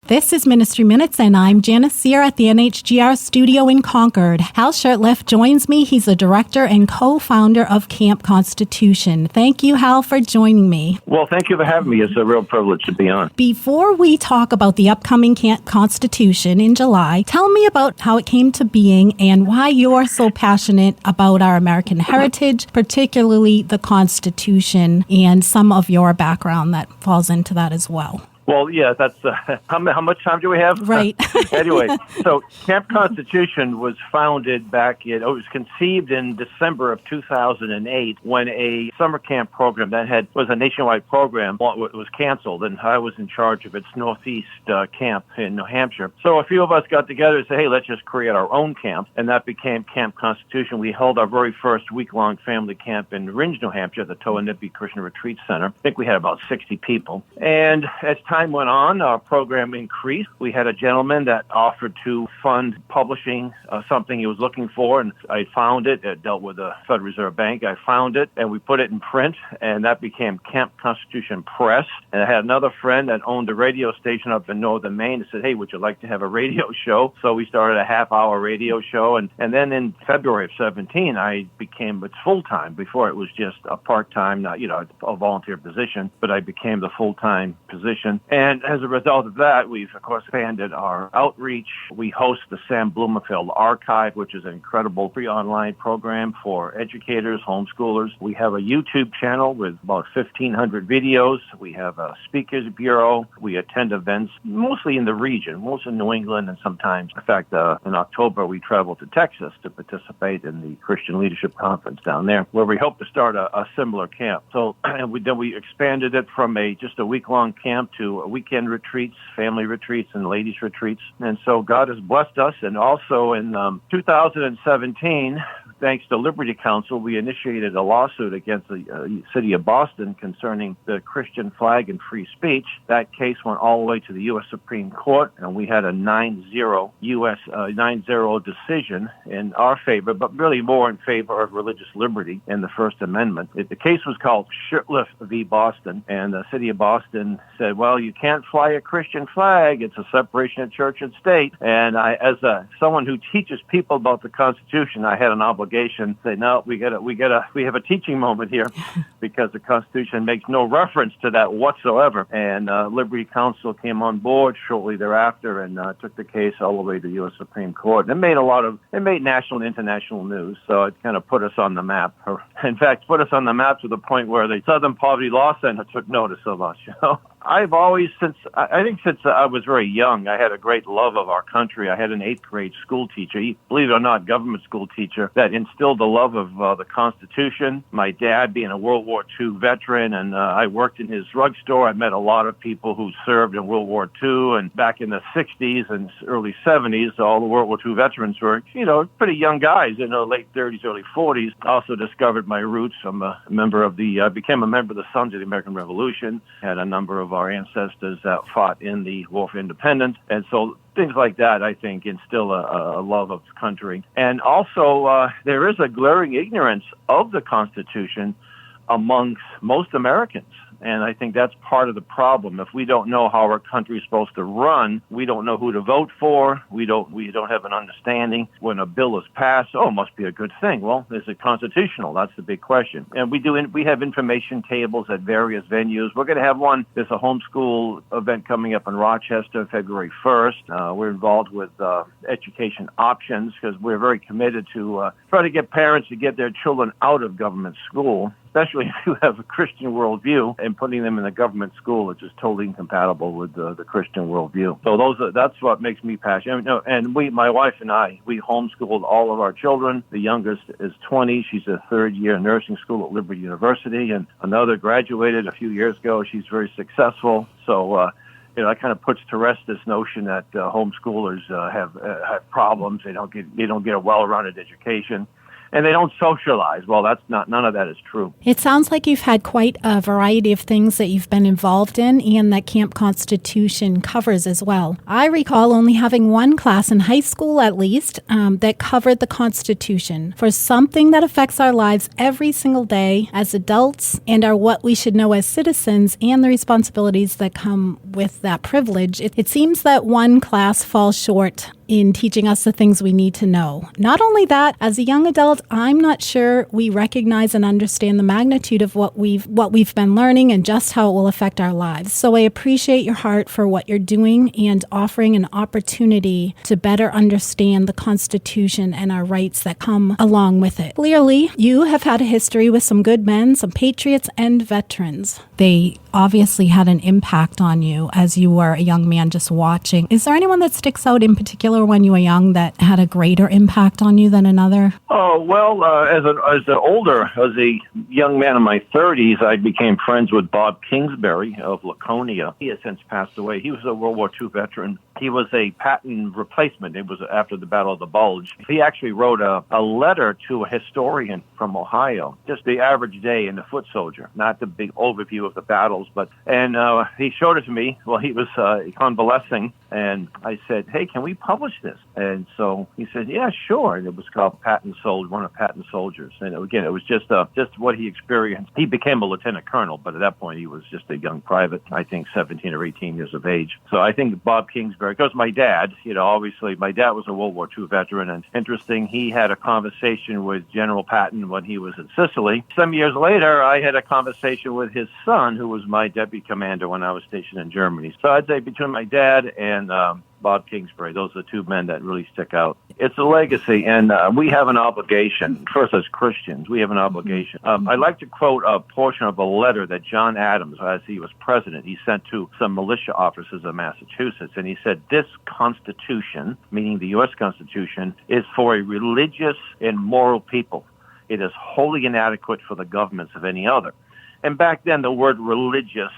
This is Ministry Minutes, and I'm Janice Cyr at the NHGR studio in Concord. Hal Shurtleff joins me. He's the director and co-founder of Camp Constitution. Thank you, Hal, for joining me. Well, thank you for having me. It's a real privilege to be on. Before we talk about the upcoming Camp Constitution in July, tell me about how it came to being and why you're so passionate about our American heritage, particularly the Constitution, and some of your background that falls into that as well. Well, yeah, that's how much time do we have? Right. Anyway, so Camp Constitution was founded it was conceived in December of 2008 when a summer camp program that was a nationwide program was canceled, and I was in charge of its Northeast camp in New Hampshire. So a few of us got together and said, hey, let's just create our own camp, and that became Camp Constitution. We held our very first week-long family camp in Ringe, New Hampshire, at the Towanippi Christian Retreat Center. I think we had about 60 people. And as time went on, our program increased. We had a gentleman that offered to fund publishing something he was looking for, and I found it. It dealt with the Federal Reserve Bank. I found it, and we put it in print, and that became Camp Constitution Press. And I had another friend that owned a radio station up in northern Maine and said, hey, would you like to have a radio show? So we started a half-hour radio show, and then in February of 17, I became its full-time. Before it was just a part-time, a volunteer position, but I became the full-time position. And as a result of that, we've, of course, expanded our outreach. We host the Sam Blumenfeld Archive, which is an incredible free online program for educators, homeschoolers. We have a YouTube channel with about 1,500 videos. We have a speakers bureau. We attend events mostly in the region, mostly in New England, and sometimes, in fact, in October, we travel to Texas to participate in the Christian Leadership Conference down there, where we hope to start a similar camp. So and we expanded it from just a week-long camp to weekend retreats, family retreats, and ladies' retreats. And so God has blessed us. And also in 2017, thanks to Liberty Counsel, we initiated a lawsuit against the city of Boston concerning the Christian flag and free speech. That case went all the way to the U.S. Supreme Court, and we had a 9-0 decision in our favor, but really more in favor of religious liberty and the First Amendment. The case was called Shurtleff v. Boston, and the city of Boston said, well, you can't fly a Christian flag. It's a separation of church and state. And I, as someone who teaches people about the Constitution, I had an obligation to say, no, we have a teaching moment here because the Constitution makes no reference to that whatsoever. And Liberty Counsel came on board shortly thereafter and took the case all the way to the U.S. Supreme Court. It made national and international news, so it kind of put us on the map. In fact, put us on the map to the point where the Southern Poverty Law Center took notice of us. I've always, since I was very young, I had a great love of our country. I had an 8th grade school teacher, believe it or not, government school teacher, that instilled the love of the Constitution. My dad being a World War II veteran, and I worked in his drugstore. I met a lot of people who served in World War II, and back in the 60s and early 70s, all the World War II veterans were, pretty young guys in their late 30s, early 40s. I also discovered my roots. I'm I became a member of the Sons of the American Revolution, had a number of our ancestors that fought in the War for Independence. And so things like that, I think, instill a love of the country. And also, there is a glaring ignorance of the Constitution amongst most Americans. And I think that's part of the problem. If we don't know how our country is supposed to run, we don't know who to vote for. We don't have an understanding when a bill is passed. Oh, it must be a good thing. Well, is it constitutional? That's the big question. And we have information tables at various venues. We're going to have one. There's a homeschool event coming up in Rochester, February 1st. We're involved with education options because we're very committed to try to get parents to get their children out of government school, especially if you have a Christian worldview, and putting them in a government school, which is totally incompatible with the Christian worldview. So that's what makes me passionate. And my wife and I, we homeschooled all of our children. The youngest is 20. She's a third-year nursing school at Liberty University, and another graduated a few years ago. She's very successful. So, that kind of puts to rest this notion that homeschoolers have problems. They don't get a well-rounded education. and they don't socialize. Well, none of that is true. It sounds like you've had quite a variety of things that you've been involved in and that Camp Constitution covers as well. I recall only having one class in high school, at least, that covered the Constitution for something that affects our lives every single day as adults and are what we should know as citizens and the responsibilities that come with that privilege. It seems that one class falls short in teaching us the things we need to know. Not only that, as a young adult, I'm not sure we recognize and understand the magnitude of what we've been learning and just how it will affect our lives. So I appreciate your heart for what you're doing and offering an opportunity to better understand the Constitution and our rights that come along with it. Clearly, you have had a history with some good men, some patriots, and veterans. They obviously had an impact on you as you were a young man just watching. Is there anyone that sticks out in particular when you were young that had a greater impact on you than another? Oh, well, as a young man in my 30s, I became friends with Bob Kingsbury of Laconia. He has since passed away. He was a World War II veteran. He was a patent replacement. It was after the Battle of the Bulge. He actually wrote a letter to a historian from Ohio, just the average day in the foot soldier, not the big overview of the battles. And he showed it to me while he was convalescing, and I said, "Hey, can we publish this?" And so he said, "Yeah, sure." And it was called One of Patton's Soldiers. And again, it was just what he experienced. He became a lieutenant colonel, but at that point he was just a young private, I think 17 or 18 years of age. So I think Bob Kingsbury, because my dad, obviously my dad was a World War II veteran, and interesting, he had a conversation with General Patton when he was in Sicily. Some years later, I had a conversation with his son, who was my deputy commander when I was stationed in Germany. So I'd say between my dad and Bob Kingsbury, those are the two men that really stick out. It's a legacy, and we have an obligation. First, as Christians, we have an obligation. I'd like to quote a portion of a letter that John Adams, as he was president, he sent to some militia officers of Massachusetts, and he said, "This Constitution," meaning the U.S. Constitution, "is for a religious and moral people. It is wholly inadequate for the governments of any other." And back then, the word religious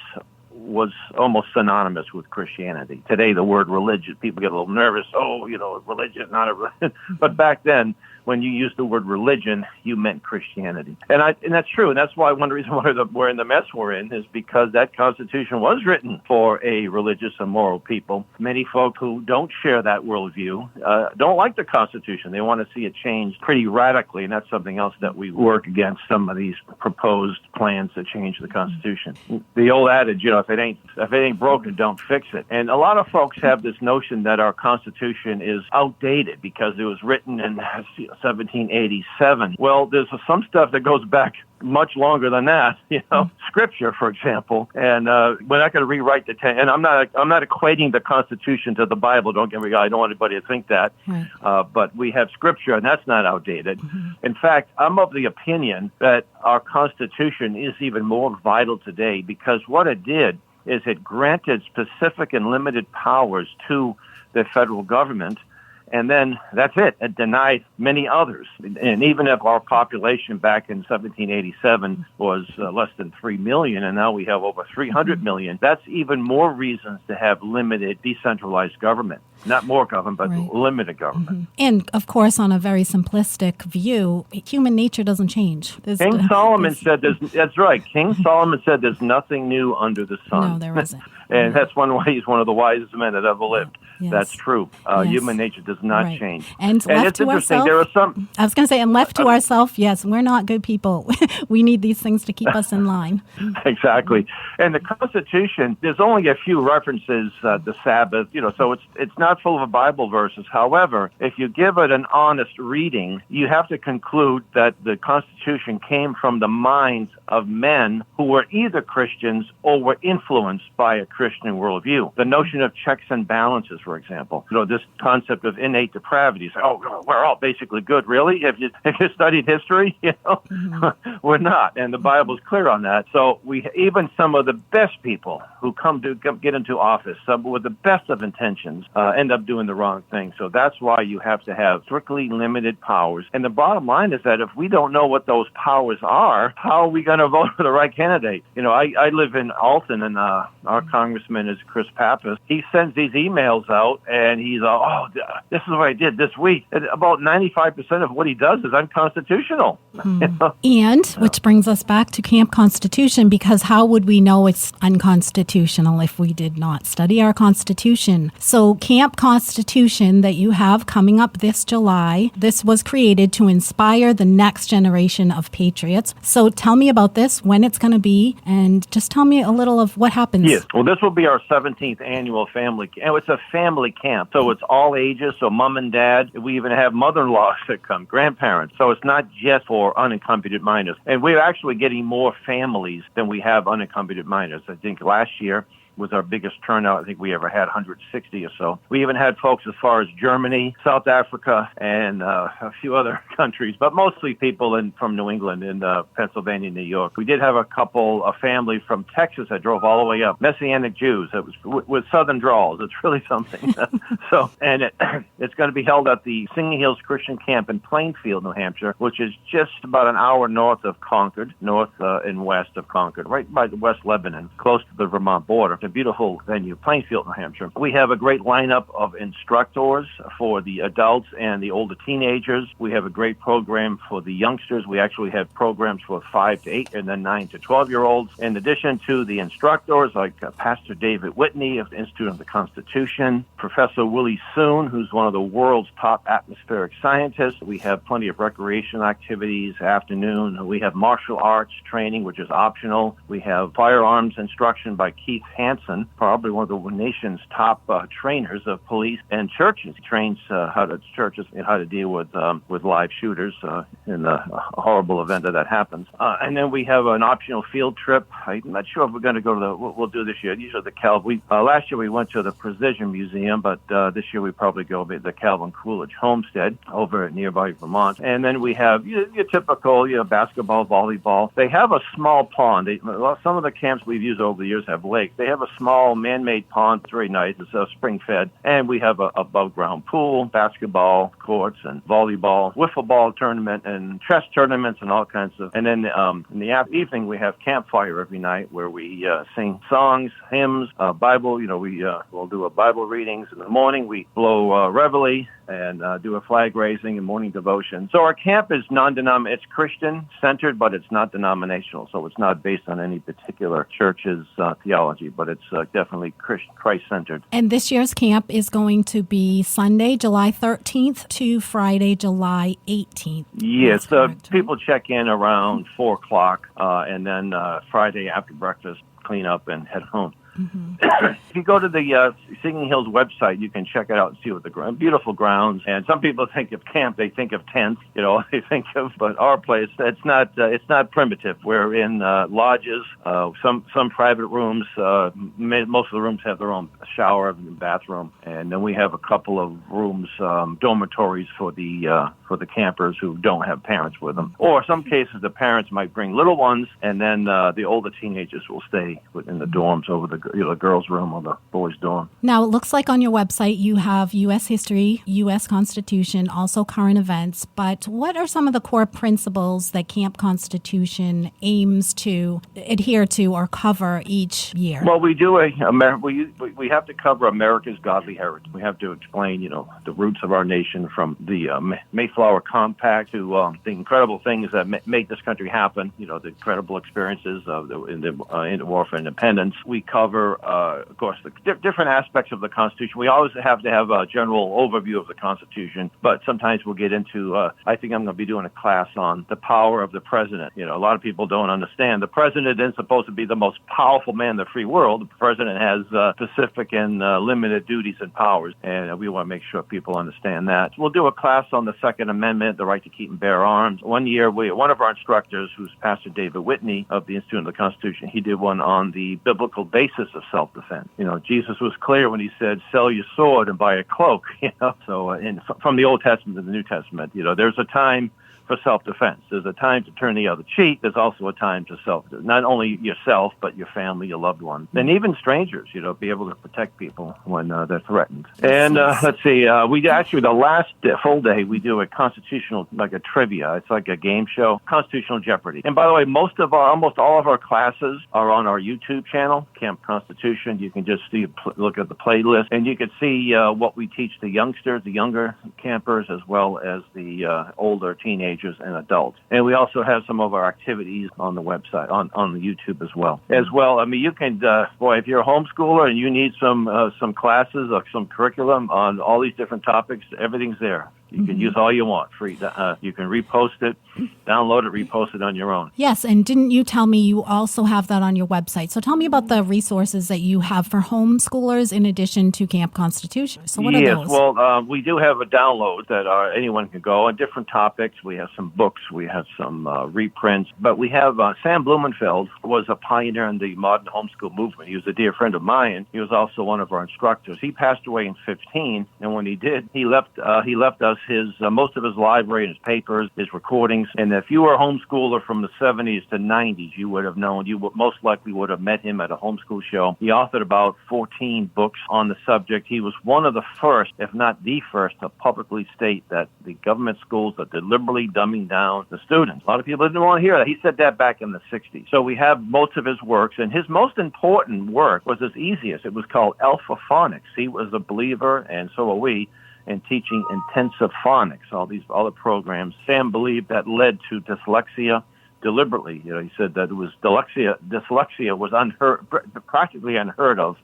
was almost synonymous with Christianity. Today, the word religion, people get a little nervous. Oh, religion, not a religion. But back then, when you used the word religion, you meant Christianity. And that's true. And that's why one reason why we're in the mess we're in is because that Constitution was written for a religious and moral people. Many folk who don't share that worldview don't like the Constitution. They want to see it changed pretty radically, and that's something else that we work against, some of these proposed plans to change the Constitution. The old adage, if it ain't broken, don't fix it. And a lot of folks have this notion that our Constitution is outdated because it was written in 1787. Well, there's some stuff that goes back much longer than that, Scripture, for example. And we're not going to rewrite the and I'm not equating the Constitution to the Bible. Don't get me wrong. I don't want anybody to think that. Right. But we have Scripture, and that's not outdated. Mm-hmm. In fact, I'm of the opinion that our Constitution is even more vital today because what it did is it granted specific and limited powers to the federal government. And then that's it. It denied many others. And even if our population back in 1787 was less than 3 million, and now we have over 300 million, that's even more reasons to have limited, decentralized government. Not more government, but right. Limited government. Mm-hmm. And, of course, on a very simplistic view, human nature doesn't change. King Solomon said that's right. King Solomon said there's nothing new under the sun. No, there isn't. And that's why he's one of the wisest men that ever lived. Yes. That's true. Yes. Human nature does not right. change. And left it's to interesting. Ourselves, there are some. I was going to say, and left to ourselves, yes, we're not good people. We need these things to keep us in line. Exactly. And the Constitution, there's only a few references, the Sabbath, so it's not full of Bible verses. However, if you give it an honest reading, you have to conclude that the Constitution came from the minds of men who were either Christians or were influenced by a Christian worldview. The notion of checks and balances, for example, this concept of innate depravity. We're all basically good. Really? Have you studied history? Mm-hmm. We're not, and the Bible's clear on that. So even some of the best people who come to get into office, some with the best of intentions, end up doing the wrong thing. So that's why you have to have strictly limited powers. And the bottom line is that if we don't know what those powers are, how are we going to vote for the right candidate? I live in Alton, and our congressman is Chris Pappas. He sends these emails out out, and he's, this is what I did this week. And about 95% of what he does is unconstitutional. And, which brings us back to Camp Constitution, because how would we know it's unconstitutional if we did not study our Constitution? So Camp Constitution that you have coming up this July, this was created to inspire the next generation of patriots. So tell me about this, when it's going to be, and just tell me a little of what happens. Yes. Well, this will be our 17th annual family camp. It's a family camp, so it's all ages, so mom and dad. We even have mother-in-laws that come, grandparents. So it's not just for unaccompanied minors. And we're actually getting more families than we have unaccompanied minors. I think last year was our biggest turnout. I think we ever had 160 or so. We even had folks as far as Germany, South Africa, and a few other countries, but mostly people from New England and Pennsylvania, New York. We did have a family from Texas that drove all the way up, Messianic Jews. It was with Southern drawls. It's really something. It's going to be held at the Singing Hills Christian Camp in Plainfield, New Hampshire, which is just about an hour north of Concord, north and west of Concord, right by the West Lebanon, close to the Vermont border. It's a beautiful venue, Plainfield, New Hampshire. We have a great lineup of instructors for the adults and the older teenagers. We have a great program for the youngsters. We actually have programs for 5 to 8 and then 9 to 12-year-olds. In addition to the instructors like Pastor David Whitney of the Institute of the Constitution, Professor Willie Soon, who's one of the world's top atmospheric scientists. We have plenty of recreation activities, afternoon. We have martial arts training, which is optional. We have firearms instruction by Keith Hansen, probably one of the nation's top trainers of police and churches. He trains churches in how to deal with live shooters in a horrible event that happens. And then we have an optional field trip. I'm not sure if we're going to go to we'll do this year. Usually the Calvin. Last year we went to the Precision Museum, but this year we probably go to the Calvin Coolidge Homestead over at nearby Vermont. And then we have your typical basketball, volleyball. They have a small pond. Some of the camps we've used over the years have lakes. They have a small man-made pond. It's very nice. It's spring-fed. And we have a above-ground pool, basketball courts, and volleyball, wiffle ball tournament, and chess tournaments, and all kinds of. And then in the evening, we have campfire every night where we sing songs, hymns, Bible. We'll do a Bible readings. In the morning, we blow reveille and do a flag raising and morning devotion. So our camp is non-denominational. It's Christian-centered, but it's not denominational. So it's not based on any particular church's theology, but it's definitely Christ-centered. And this year's camp is going to be Sunday, July 13th to Friday, July 18th. Yes, people check in around 4 o'clock, and then Friday after breakfast, clean up and head home. Mm-hmm. If you go to the Singing Hills website, you can check it out and see what the beautiful grounds. And some people think of camp, they think of tents, they think of, but our place, it's not primitive. We're in lodges, some private rooms. Most of the rooms have their own shower and bathroom, and then we have a couple of rooms, dormitories for the campers who don't have parents with them. Or some cases, the parents might bring little ones, and then the older teenagers will stay in the dorms over the girls' room or the boys' dorm. Now, it looks like on your website you have U.S. history, U.S. Constitution, also current events, but what are some of the core principles that Camp Constitution aims to adhere to or cover each year? Well, we do we have to cover America's godly heritage. We have to explain, the roots of our nation from the Mayflower Compact to the incredible things that make this country happen, the incredible experiences in the war for independence. We cover, of course, the different aspects of the Constitution. We always have to have a general overview of the Constitution, but sometimes we'll get into, I think I'm going to be doing a class on the power of the president. A lot of people don't understand. The president isn't supposed to be the most powerful man in the free world. The president has specific and limited duties and powers, and we want to make sure people understand that. We'll do a class on the Second Amendment, the right to keep and bear arms. One year, one of our instructors, who's Pastor David Whitney of the Institute of the Constitution, he did one on the biblical basis of self-defense. Jesus was clear when he said, sell your sword and buy a cloak, So from the Old Testament to the New Testament, there's a time for self-defense. There's a time to turn the other cheek. There's also a time to not only yourself, but your family, your loved ones, and even strangers, be able to protect people when they're threatened. And let's see, we actually, the last full day, we do a constitutional, like a trivia. It's like a game show, Constitutional Jeopardy. And by the way, almost all of our classes are on our YouTube channel, Camp Constitution. You can just look at the playlist, and you can see what we teach the youngsters, the younger campers, as well as the older teenagers and adults. And we also have some of our activities on the website, on the YouTube as well. I mean, you can, if you're a homeschooler and you need some classes or some curriculum on all these different topics, everything's there. You can use all you want, free. You can repost it, download it, repost it on your own. Yes, and didn't you tell me you also have that on your website? So tell me about the resources that you have for homeschoolers in addition to Camp Constitution. So what are those? Yes, well, we do have a download that anyone can go on different topics. We have some books, we have some reprints, but we have Sam Blumenfeld was a pioneer in the modern homeschool movement. He was a dear friend of mine. He was also one of our instructors. He passed away in 2015, and when he did, he left us most of his library and his papers, his recordings. And if you were a homeschooler from the 70s to 90s, you would have known, most likely would have met him at a homeschool show. He authored about 14 books on the subject. He was one of the first, if not the first, to publicly state that the government schools are deliberately dumbing down the students. A lot of people didn't want to hear that. He said that back in the 60s. So we have most of his works, and his most important work was his easiest. It was called Alpha Phonics. He was a believer, and so are we, and teaching intensive phonics, all the programs. Sam believed that led to dyslexia deliberately. He said that it was dyslexia was practically unheard of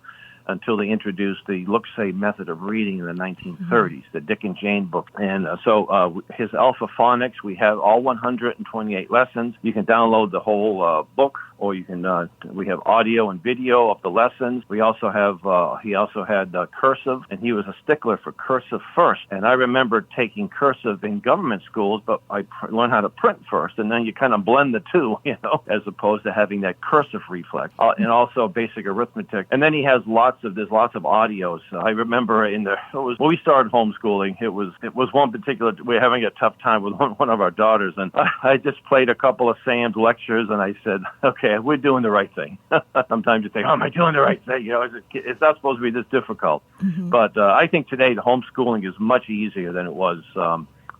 until they introduced the look-say method of reading in the 1930s, the Dick and Jane book. And so his Alpha Phonics, we have all 128 lessons. You can download the whole book, or you can. We have audio and video of the lessons. We also have. He also had cursive, and he was a stickler for cursive first. And I remember taking cursive in government schools, but I learned how to print first, and then you kind of blend the two, as opposed to having that cursive reflex, and also basic arithmetic. And then he has there's lots of audios. I remember when we started homeschooling, it was one particular. We were having a tough time with one of our daughters, and I just played a couple of Sam's lectures, and I said, okay, we're doing the right thing. Sometimes you think, am I doing the right thing? It's not supposed to be this difficult. Mm-hmm. But I think today the homeschooling is much easier than it was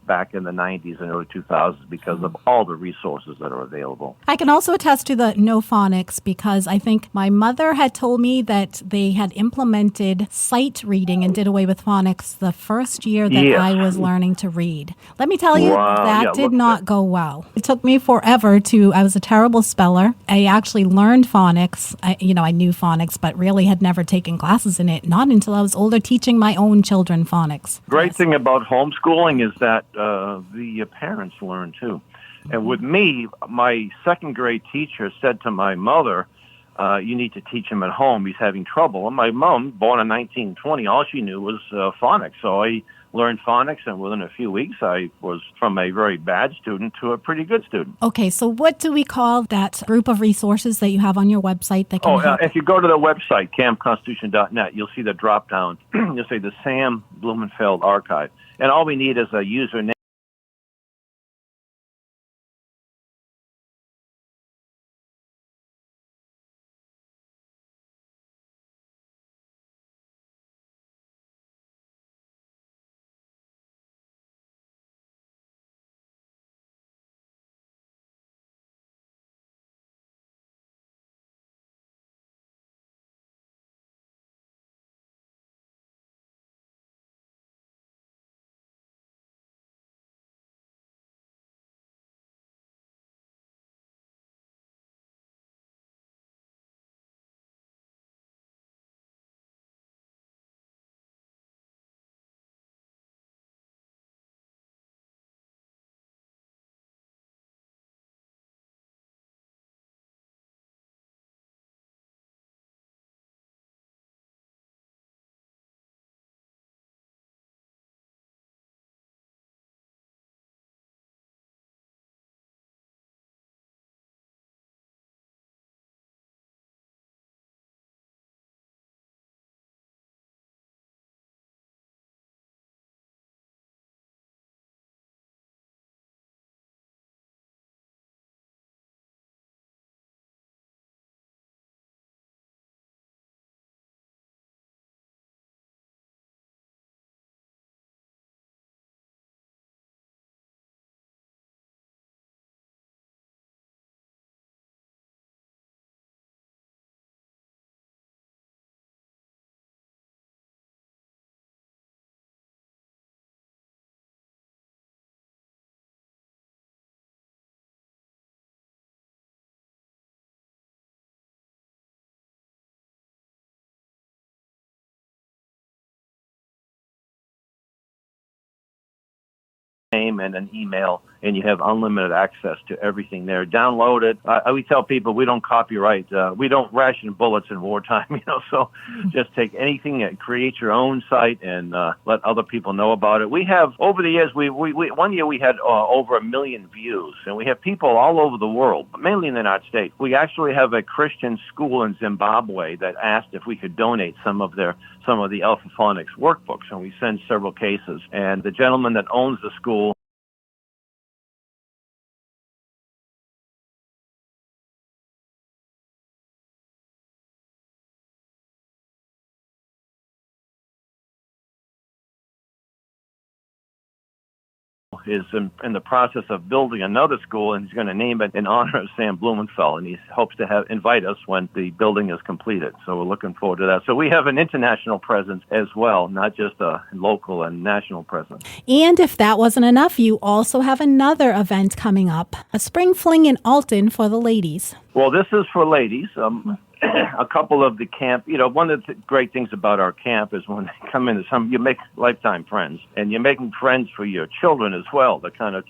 back in the 90s and early 2000s because of all the resources that are available. I can also attest to the no phonics because I think my mother had told me that they had implemented sight reading and did away with phonics the first year that I was learning to read. Let me tell you, that did not go well. It took me forever I was a terrible speller. I actually learned phonics. I knew phonics, but really had never taken classes in it, not until I was older teaching my own children phonics. Great thing about homeschooling is that the parents learn too. And with me, my second grade teacher said to my mother, you need to teach him at home. He's having trouble. And my mom, born in 1920, all she knew was phonics. So I learned phonics, and within a few weeks, I was from a very bad student to a pretty good student. Okay, so what do we call that group of resources that you have on your website that can help? If you go to the website, campconstitution.net, you'll see the drop-down. You'll see the Sam Blumenfeld Archive. And all we need is a username. name and an email, and you have unlimited access to everything there. Download it. We tell people we don't copyright. We don't ration bullets in wartime, so just take anything and create your own site and let other people know about it. We have, over the years, we one year we had over 1 million views, and we have people all over the world, but mainly in the United States. We actually have a Christian school in Zimbabwe that asked if we could donate some of the Alpha Phonics workbooks, and we send several cases. And the gentleman that owns the school is in the process of building another school, and he's going to name it in honor of Sam Blumenfeld, and he hopes to invite us when the building is completed. So we're looking forward to that. So we have an international presence as well, not just a local and national presence. And if that wasn't enough, you also have another event coming up, a spring fling in Alton for the ladies. Well, this is for ladies. A couple of the camp, one of the great things about our camp is when they come in, you make lifetime friends, and you're making friends for your children as well, the kind of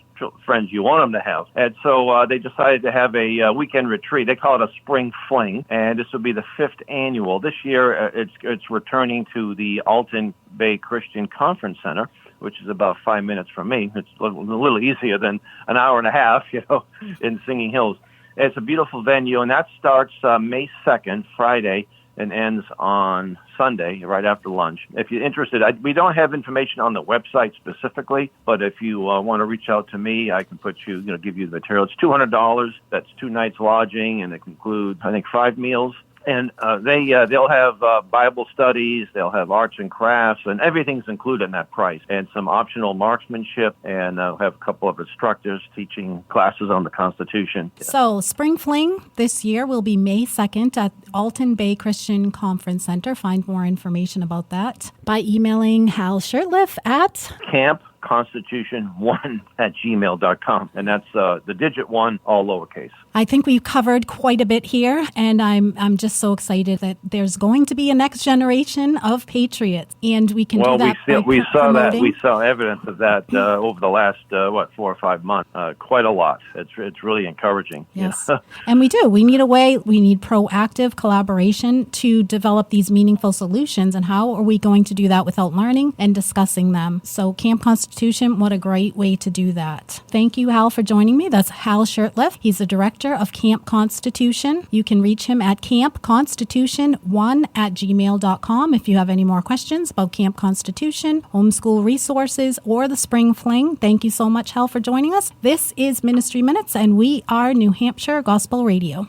friends you want them to have. And so they decided to have a weekend retreat. They call it a spring fling, and this will be the 5th annual. This year, it's returning to the Alton Bay Christian Conference Center, which is about 5 minutes from me. It's a little easier than an hour and a half, in Singing Hills. It's a beautiful venue, and that starts May 2nd, Friday, and ends on Sunday, right after lunch. If you're interested, we don't have information on the website specifically, but if you want to reach out to me, I can give you the material. It's $200. That's 2 nights lodging, and it includes, I think, 5 meals. And they'll have Bible studies, they'll have arts and crafts, and everything's included in that price. And some optional marksmanship, and they'll have a couple of instructors teaching classes on the Constitution. So Spring Fling this year will be May 2nd at Alton Bay Christian Conference Center. Find more information about that by emailing Hal Shurtleff at campconstitution1@gmail.com. And that's the digit 1, all lowercase. I think we've covered quite a bit here, and I'm just so excited that there's going to be a next generation of patriots, and we can do that. We saw evidence of that over the last 4 or 5 months. Quite a lot. It's really encouraging. Yes, and we do. We need proactive collaboration to develop these meaningful solutions. And how are we going to do that without learning and discussing them? So, Camp Constitution, what a great way to do that. Thank you, Hal, for joining me. That's Hal Shurtleff. He's the director of Camp Constitution. You can reach him at campconstitution1@gmail.com if you have any more questions about Camp Constitution, homeschool resources, or the Spring Fling. Thank you so much, Hal, for joining us. This is Ministry Minutes, and we are New Hampshire Gospel Radio.